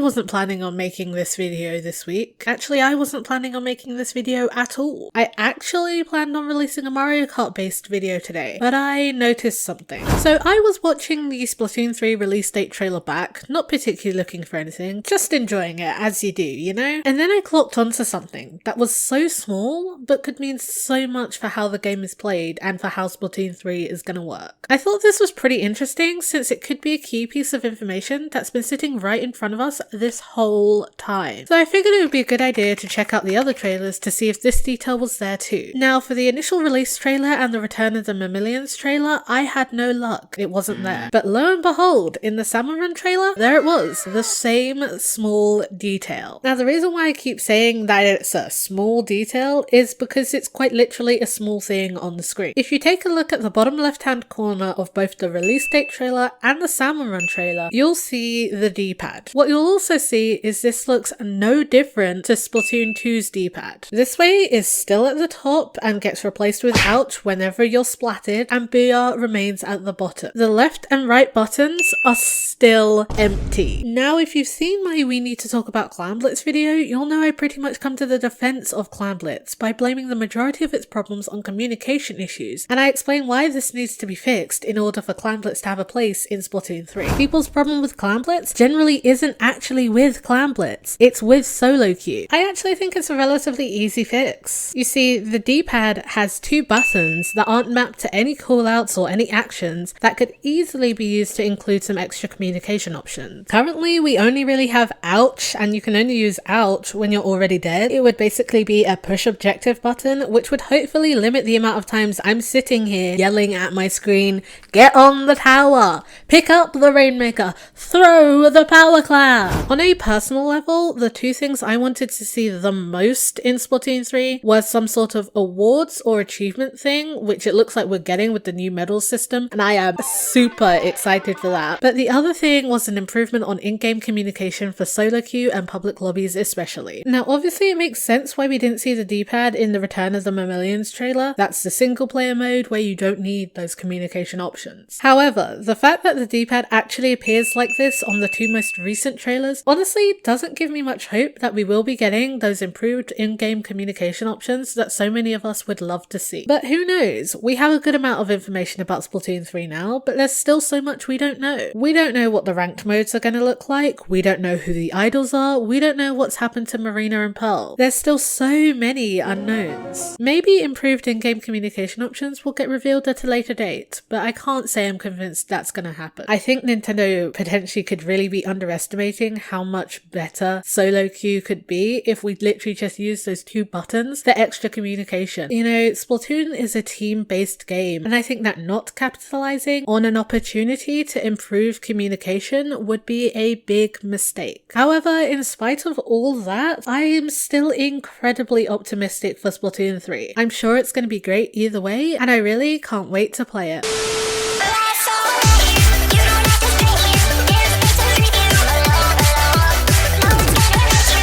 wasn't planning on making this video this week. Actually, I wasn't planning on making this video at all. I actually planned on releasing a Mario Kart based video today, but I noticed something. So I was watching the Splatoon 3 release date trailer back, not particularly looking for anything, just enjoying it as you do, you know? And then I clocked onto something that was so small, but could mean so much for how the game is played and for how Splatoon 3 is gonna work. I thought this was pretty interesting since it could be a key piece of information that's been sitting right in front of us this whole time. So I figured it would be a good idea to check out the other trailers to see if this detail was there too. Now for the initial release trailer and the Return of the Mammalians trailer, I had no luck. It wasn't there. But lo and behold, in the Salmon Run trailer, there it was. The same small detail. Now the reason why I keep saying that it's a small detail is because it's quite literally a small thing on the screen. If you take a look at the bottom left hand corner of both the release date trailer and the Salmon Run trailer, you'll see the D-pad. What you'll also see is this looks no different to Splatoon 2's D-pad. This way is still at the top and gets replaced with ouch whenever you're splatted, and BR remains at the bottom. The left and right buttons are still empty. Now if you've seen my We Need to Talk About Clam Blitz video, you'll know I pretty much come to the defense of Clam Blitz by blaming the majority of its problems on communication issues, and I explain why this needs to be fixed in order for Clam Blitz to have a place in Splatoon 3. People's problem with Clam Blitz generally isn't actually with Clam Blitz, it's with solo queue. I actually think it's a relatively easy fix. You see, the D-pad has two buttons that aren't mapped to any callouts or any actions that could easily be used to include some extra communication options. Currently, we only really have ouch, and you can only use ouch when you're already dead. It would basically be a push objective button, which would hopefully limit the amount of times I'm sitting here yelling at my screen, get on the tower, pick up the Rainmaker, throw the power cloud. On a personal level, the two things I wanted to see the most in Splatoon 3 was some sort of awards or achievement thing, which it looks like we're getting with the new medal system, and I am super excited for that. But the other thing was an improvement on in-game communication for solo queue and public lobbies especially. Now obviously it makes sense why we didn't see the D-pad in the Return of the Mammalians trailer. That's the single player mode where you don't need those communication options. However, the fact that the D-pad actually appears like this on the two most recent trailers honestly doesn't give me much hope that we will be getting those improved in-game communication options that so many of us would love to see. But who knows? We have a good amount of information about Splatoon 3 now, but there's still so much we don't know. We don't know what the ranked modes are going to look like, we don't know who the idols are, we don't know what's happened to Marina and Pearl. There's still so many unknowns. Maybe improved in-game communication options will get revealed at a later date, but I can't say I'm convinced that's going to happen. I think Nintendo potentially could really be underestimating how much better solo queue could be if we literally just use those two buttons for extra communication. You know, Splatoon is a team-based game, and I think that not capitalizing on an opportunity to improve communication would be a big mistake. However, in spite of all that, I am still incredibly optimistic for Splatoon 3. I'm sure it's going to be great either way, and I really can't wait to play it.